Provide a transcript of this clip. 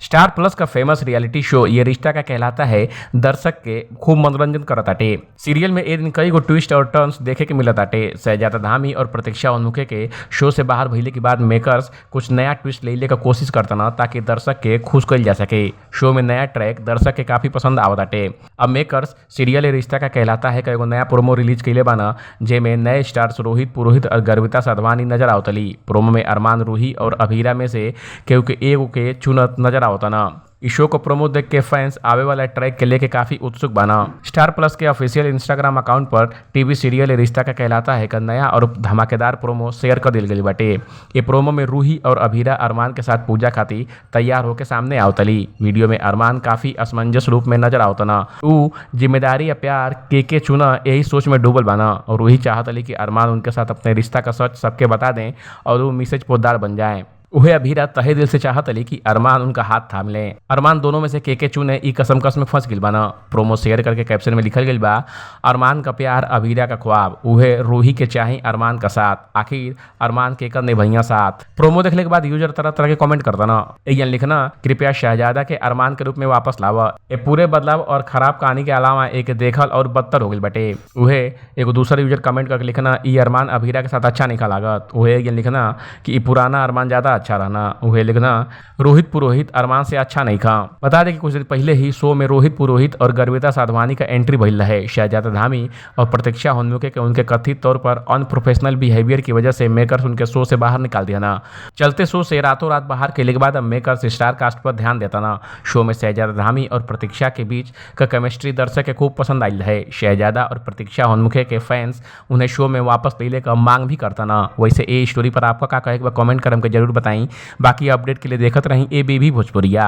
Star plus का famous reality शो ये रिश्ता का कहलाता है दर्शक के खूब मनोरंजन करताटे। सीरियल में ए दिन कई गो ट्विस्ट और टर्न्स देखे के मिलताटे। शहजादा धामी और प्रतीक्षा उन्मुखे के शो से बाहर भइले के बाद मेकर्स कुछ नया ट्विस्ट ले का कोशिश करतना ताकि दर्शक के खुश कइल जा सके। शो में नया ट्रैक दर्शक के काफी पसंद आवताटे। अब मेकर्स सीरियल ए रिश्ता का कहलाता है का एगो नया प्रोमो रिलीज कइले बाना, जेमे नए स्टार्स रोहित पुरोहित और गर्विता साधवानी नजर आवतली। प्रोमो में अरमान रूही और अभीरा में से केहू के एगो के चुनत नजर आवता ना। इस शो को प्रोमो देख के फैंस आवे वाला ट्रैक के लेके काफी उत्सुक बना। स्टार प्लस के ऑफिशियल इंस्टाग्राम अकाउंट पर टीवी सीरियल रिश्ता का कहलाता है का नया और धमाकेदार प्रोमो शेयर कर दिल गई बाटे। ये प्रोमो में रूही और अभीरा अरमान के साथ पूजा खातिर तैयार होकर सामने आवतली। वीडियो में अरमान काफी असमंजस रूप में नजर आवतना। ऊ जिम्मेदारी या प्यार के चुना यही सोच में डूबल बना और रूही चाहतली कि अरमान उनके साथ अपने रिश्ता का सच सबके बता दें और वो मैसेज पोदार बन जाए। उहे अभीरा तहे दिल से चाहतली कि अरमान उनका हाथ थाम ले। अरमान दोनों में से के चुने ई कसम कस में फंस गिल बना। प्रोमो शेयर करके कैप्शन में लिखल गई बा, अरमान का प्यार अभीरा का ख्वाब, उहे रूही के चाही अरमान का साथ, आखिर अरमान के कर निभैया साथ। प्रोमो देखने के बाद यूजर तरह तरह के कमेंट करता ना। एक लिखना कृपया शहजादा के अरमान के रूप में वापस लावा। ये पूरे बदलाव और खराब कहानी के अलावा एक देखल और बदतर हो गई बटे। उहे एगो दूसरा यूजर कमेंट करके लिखना ई अरमान अभीरा के साथ अच्छा नहीं लागत। उहे लिखना कि पुराना अरमान ज्यादा अच्छा रहना। उहे लिखना रोहित पुरोहित अरमान से अच्छा नहीं खा। बता दें कि कुछ दिन पहले ही शो में रोहित पुरोहित और गर्विता साधवानी का एंट्री भइल है। शहजादा धामी और प्रतीक्षा उन्मुखे के उनके कथित तौर पर अनप्रोफेशनल बिहेवियर की वजह से मेकर्स उनके शो से बाहर निकाल दिया ना। चलते शो से रातों रात बाहर खेले के बाद अब मेकर्स स्टार कास्ट पर ध्यान देता ना। शो में शहजादा धामी और प्रतीक्षा के बीच का केमिस्ट्री दर्शक के खूब पसंद आई है। शहजादा और प्रतीक्षा उन्मुखे के फैंस उन्हें शो में वापस ले का मांग भी करता ना। वैसे ए स्टोरी पर आपका क्या कहे कमेंट कर हमको जरूर बताएं। बाकी अपडेट के लिए देखते रहें एबीपी भोजपुरिया।